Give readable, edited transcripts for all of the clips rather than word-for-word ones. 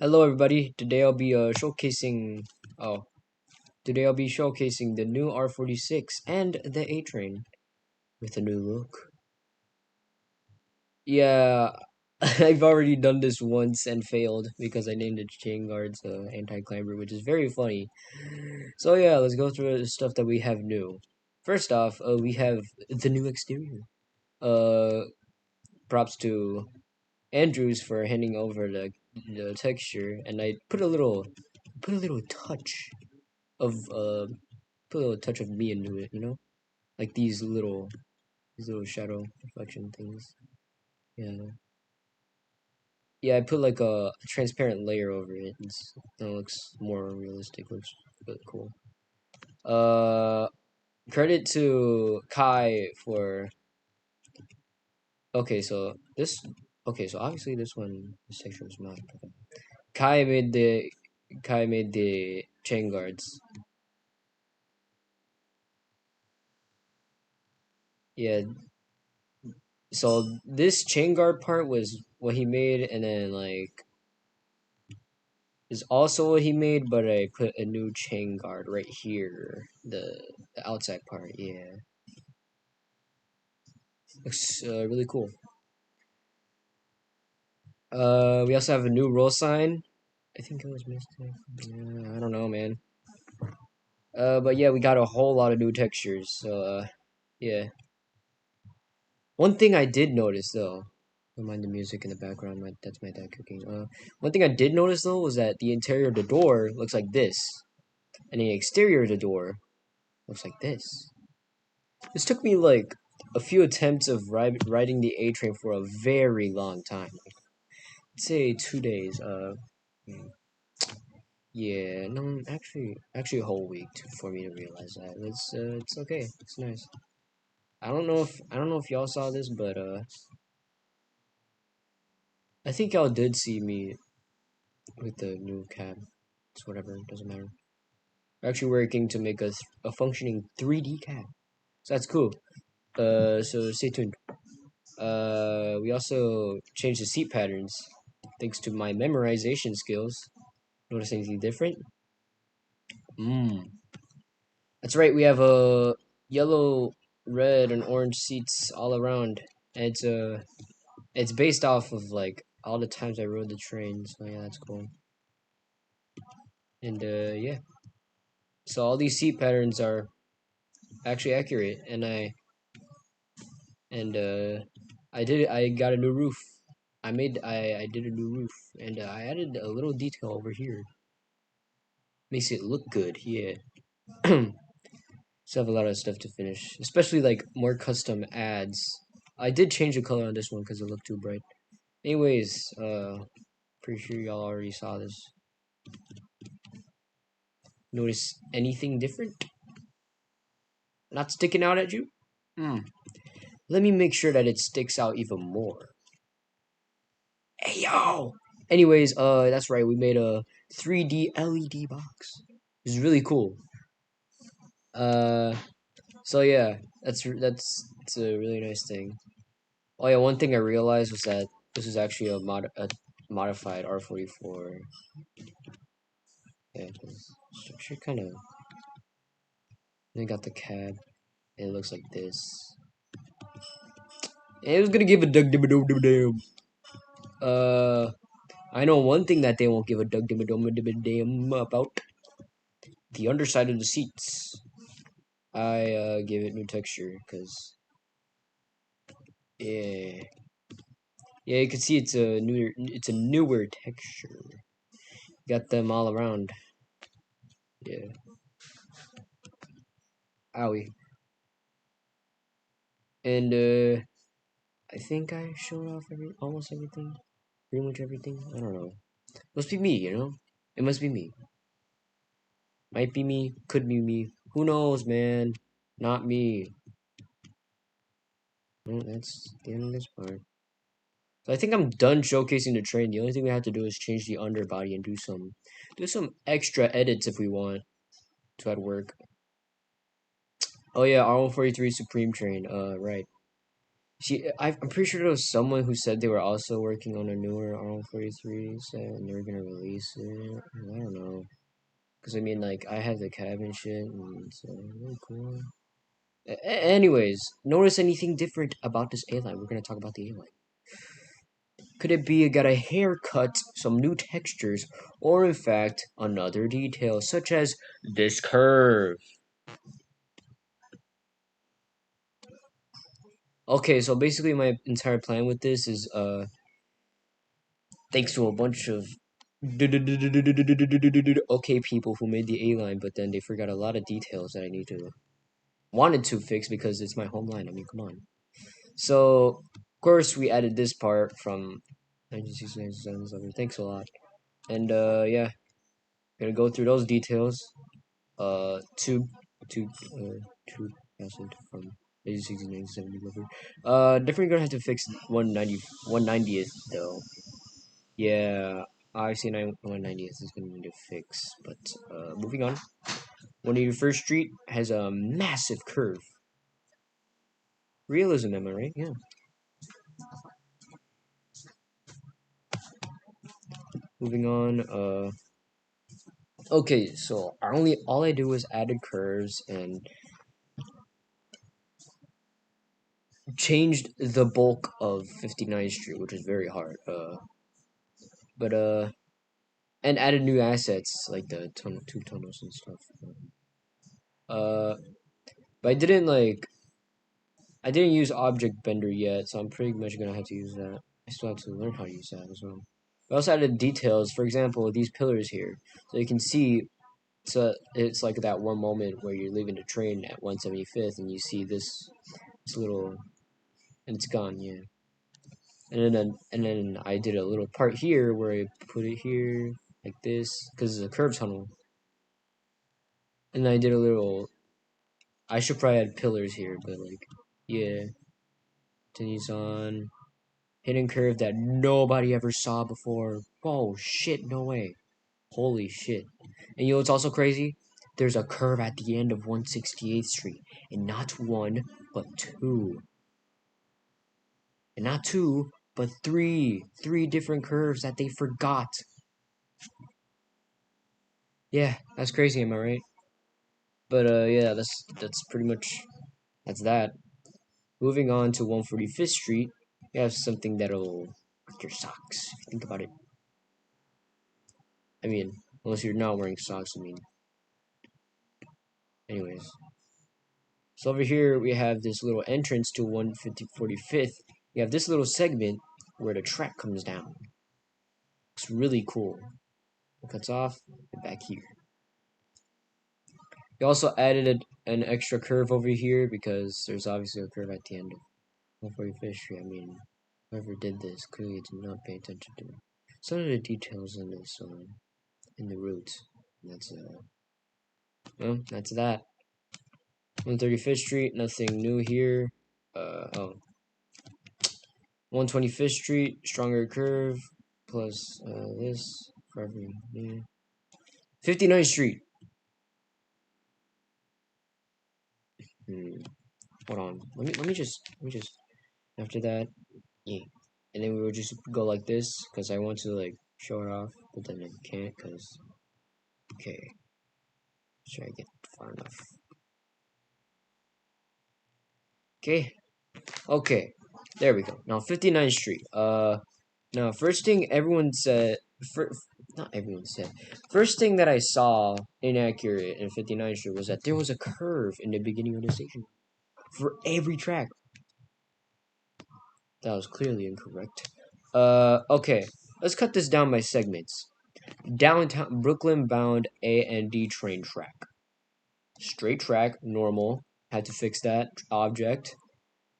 Hello everybody. Today I'll be showcasing oh today I'll be showcasing the new R46 and the A train with a new look. Yeah, I've already done this once and failed because I named it chain guards anti-climber, which is very funny. So yeah, let's go through the stuff that we have new. First off, we have the new exterior. Uh Props to Andrews for handing over the texture, and I put a little touch of put a little touch of me into it, like these little shadow reflection things. Yeah, yeah. I put like a transparent layer over it. It looks more realistic. Looks really cool. Uh, Credit to Kai for okay. So this okay. So obviously this section was mine. Kai made the Kai made the chain guards. Yeah. So this chain guard part was what he made, and then like is also what he made, but I put a new chain guard right here, the outside part. Yeah, looks really cool. We also have a new roll sign. I think it was missing. I don't know, man. But yeah, we got a whole lot of new textures. So yeah. One thing I did notice though, don't mind the music in the background. That's my dad cooking. One thing I did notice though was that the interior of the door looks like this, and the exterior of the door looks like this. This took me like a few attempts of riding the A train for a very long time. I'd say 2 days. Hmm, yeah, no, actually a whole week for me to realize that. It's okay. It's nice. I don't know if y'all saw this, but I think y'all did see me with the new cab. It's whatever. It doesn't matter. We're actually working to make a functioning 3D cab. So that's cool. So stay tuned. We also changed the seat patterns thanks to my memorization skills. Notice anything different? Mmm. That's right, we have yellow, red, and orange seats all around. And it's based off of like all the times I rode the train, so yeah, that's cool. And yeah. So all these seat patterns are actually accurate, and and I got a new roof. I did a new roof, and I added a little detail over here. Makes it look good, yeah. Still have a lot of stuff to finish, especially like more custom ads. I did change the color on this one because it looked too bright. Anyways, pretty sure y'all already saw this. Notice anything different? Not sticking out at you? Hmm. Let me make sure that it sticks out even more. Hey yo! Anyways, that's right. We made a 3D LED box. It's really cool. Uh, so yeah, it's a really nice thing. Oh yeah, one thing I realized was that this is actually a modified R44. Yeah, 'cause structure kind of. Then got the cab. And it looks like this. And it was gonna give a dug dib dum dum. I know one thing that they won't give a dug dib dum dum about the underside of the seats. I gave it new texture because yeah, yeah, you can see it's a newer texture. Got them all around. Yeah, owie. And I think I showed off almost everything, pretty much everything. I don't know. Must be me, you know. It must be me. Might be me. Could be me. Who knows, man? Not me. Well, that's the end of this part. So I think I'm done showcasing the train. The only thing we have to do is change the underbody and do some extra edits if we want to add work. Oh yeah, R143 Supreme train. Right. I'm pretty sure there was someone who said they were also working on a newer R143 set and they were gonna release it. I don't know. Because I mean, like, I have the cab and shit, and it's really cool. Anyways, notice anything different about this A-line? We're gonna talk about the A-line. Could it be it got a haircut, some new textures, or in fact, another detail, such as this curve? Okay, so basically my entire plan with this is, thanks to a bunch of okay people who made the A-line, but then they forgot a lot of details that I wanted to fix because it's my home line. I mean, come on. So, of course, we added this part from 1967. Thanks a lot. And, yeah, gonna go through those details. Tube, tube, tube passage from 1969 delivery. Definitely gonna have to fix 190th though. Yeah, obviously 190th is gonna need to fix. But, moving on. 181st Street has a massive curve. Realism, am I right? Yeah. Moving on, okay, so all I do was added curves and changed the bulk of 59th Street, which is very hard. But and added new assets like the two tunnels and stuff. Uh, but I didn't use Object Bender yet, so I'm pretty much gonna have to use that. I still have to learn how to use that as well. I also added details, for example, these pillars here, so you can see. So it's like that one moment where you're leaving the train at 175th and you see this little, and it's gone, yeah. And then I did a little part here where I put it here like this because it's a curb tunnel. And then I did a little. I should probably add pillars here, but like, yeah. Continues on. Hidden curve that nobody ever saw before. Oh shit! No way. Holy shit! And you know what's also crazy? There's a curve at the end of 168th Street, and not one, but two. And not two, but three different curves that they forgot. Yeah, that's crazy, am I right? But yeah, that's pretty much that's that. Moving on to 145th Street, we have something that'll hurt your socks. If you think about it. I mean, unless you're not wearing socks. I mean, anyways. So over here we have this little entrance to 145th. We have this little segment where the track comes down. It's really cool. It cuts off and back here. We also added an extra curve over here because there's obviously a curve at the end of 145th Street. I mean, whoever did this clearly did not pay attention to some of the details in this in the route. That's well, that's that. 135th Street, nothing new here. Oh, 125th Street, stronger curve plus this for every yeah. 59th Street. Hold on. Let me just after that. Yeah. And then we would just go like this because I want to like show it off, but then I can't because okay. Try to get far enough. Okay. Okay. There we go. Now 59th Street. Now first thing everyone said not everyone said. First thing that I saw inaccurate in 59th Street was that there was a curve in the beginning of the station for every track. That was clearly incorrect. Okay. Let's cut this down by segments. Downtown Brooklyn bound A and D train track. Straight track, normal. Had to fix that. Object.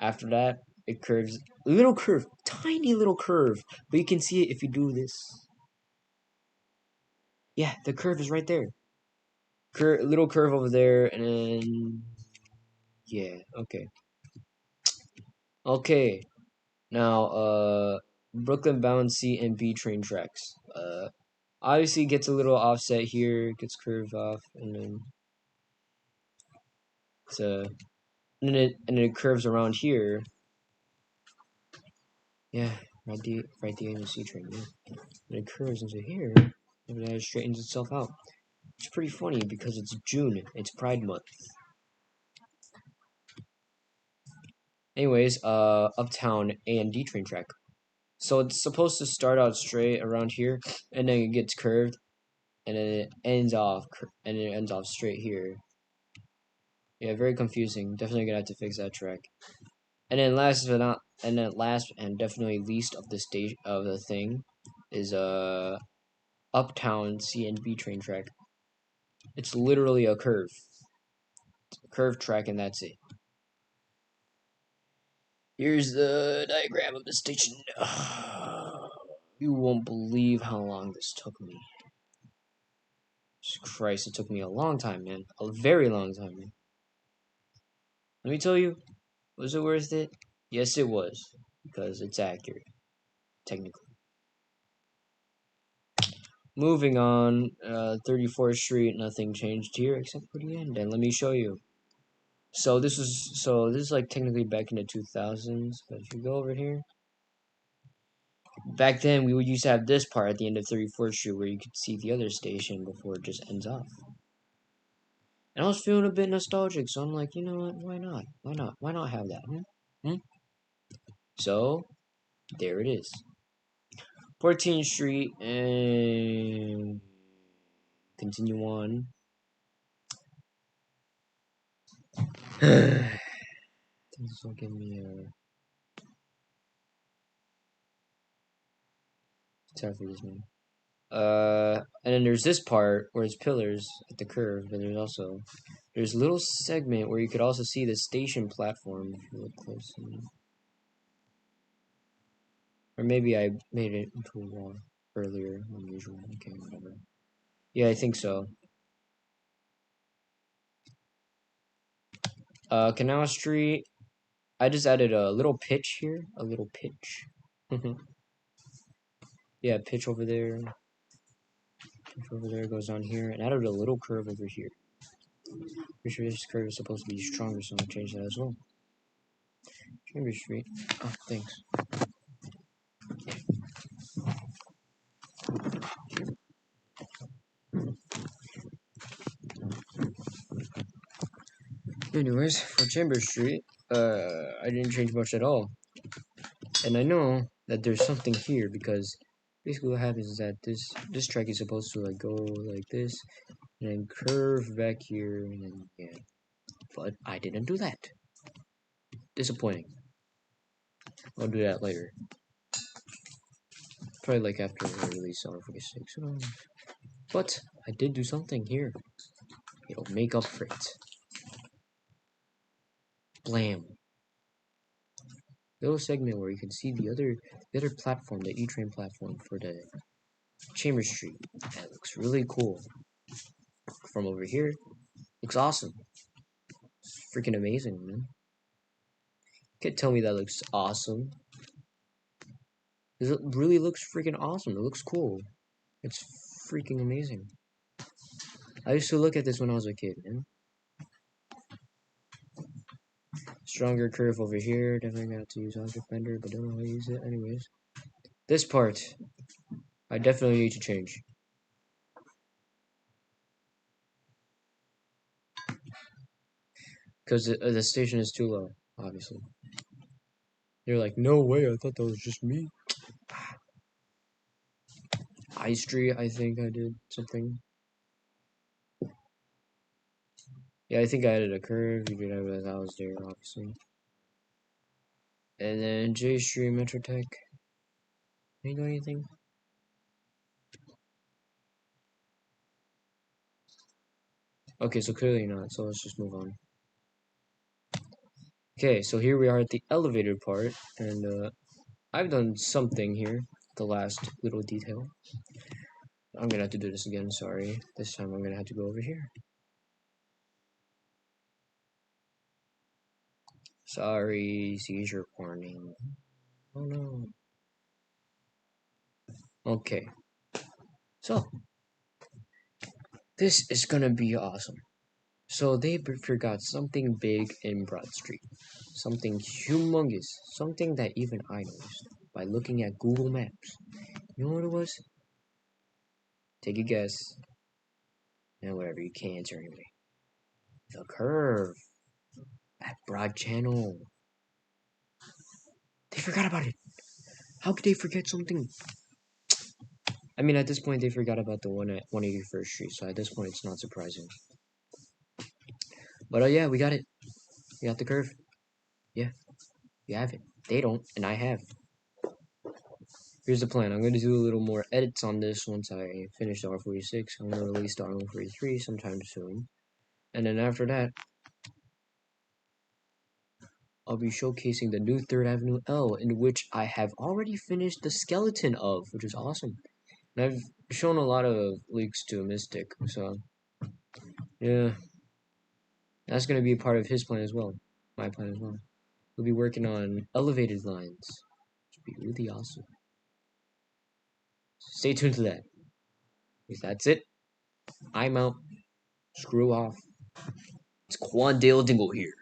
After that, it curves. Little curve. Tiny little curve. But you can see it if you do this. Yeah, the curve is right there. Little curve over there, and then. Yeah, okay. Okay. Now, Brooklyn bound C and B train tracks. Obviously gets a little offset here, gets curved off, and then it's and then it curves around here. Yeah, right the end of C train. Yeah. And it curves into here, and then it straightens itself out. It's pretty funny because it's June. It's Pride Month. Anyways, Uptown A and D train track. So it's supposed to start out straight around here, and then it gets curved, and then it ends off straight here. Yeah, very confusing. Definitely gonna have to fix that track. And then last and definitely least of the stage of the thing is Uptown C and B train track. It's literally a curved track, and that's it. Here's the diagram of the station. You won't believe how long this took me. Jesus Christ, it took me a long time, man. A very long time, man. Let me tell you, was it worth it? Yes, it was. Because it's accurate, technically. Moving on, 34th Street, nothing changed here except for the end. And let me show you. So this is like technically back in the 2000s. But if you go over here, back then we would used to have this part at the end of 34th Street where you could see the other station before it just ends off. And I was feeling a bit nostalgic, so I'm like, you know what? Why not? Why not? Why not have that? Hmm? So there it is. 14th Street and continue on. This will give me a time for this man. And then there's this part where it's pillars at the curve, but there's a little segment where you could also see the station platform if you look closely. Or maybe I made it into a wall earlier than usual. Okay, whatever. Yeah, I think so. Canal Street. I just added a little pitch here. A little pitch. Yeah, pitch over there. Pitch over there goes on here. And added a little curve over here. Pretty sure this curve is supposed to be stronger, so I'm gonna change that as well. Chambers Street. Oh, thanks. Anyways, for Chambers Street, I didn't change much at all. And I know that there's something here because basically what happens is that this track is supposed to like go like this and then curve back here and then yeah. But I didn't do that. Disappointing. I'll do that later. Probably like after I release R46. But I did do something here. It'll make up for it. Blam. Little segment where you can see the other platform, the E-train platform for the Chambers Street. That looks really cool. From over here, looks awesome. It's freaking amazing, man. You can't tell me that looks awesome. It really looks freaking awesome. It looks cool. It's freaking amazing. I used to look at this when I was a kid, man. Stronger curve over here. Definitely got to use Object Bender, but don't know how to use it. Anyways, this part, I definitely need to change. Because the station is too low, obviously. You're like, no way, I thought that was just me. High Street, I think I did something. Yeah, I think I added a curve. You could have it that was there, obviously. And then J Street, Metrotech. Can you do anything? Okay, so clearly not, so let's just move on. Okay, so here we are at the elevator part, and I've done something here, the last little detail. I'm gonna have to do this again, sorry. This time I'm gonna have to go over here. Sorry, seizure warning. Oh no. Okay. So, this is gonna be awesome. So they forgot something big in Broad Street. Something humongous. Something that even I noticed. by looking at Google Maps. You know what it was? Take a guess. No, whatever, you can't answer anyway. The curve at Broad Channel. They forgot about it. How could they forget something? I mean, at this point, they forgot about the one at 181st Street, so at this point, it's not surprising. But yeah, we got it. We got the curve. Yeah, we have it. They don't, and I have. Here's the plan. I'm going to do a little more edits on this once I finish the R46. I'm going to release the R143 sometime soon. And then after that, I'll be showcasing the new 3rd Avenue L, in which I have already finished the skeleton of, which is awesome. And I've shown a lot of leaks to Mystic, so yeah. That's going to be a part of his plan as well. My plan as well. We'll be working on elevated lines, which would be really awesome. Stay tuned to that. Because that's it. I'm out. Screw off. It's Quandale Dingle here.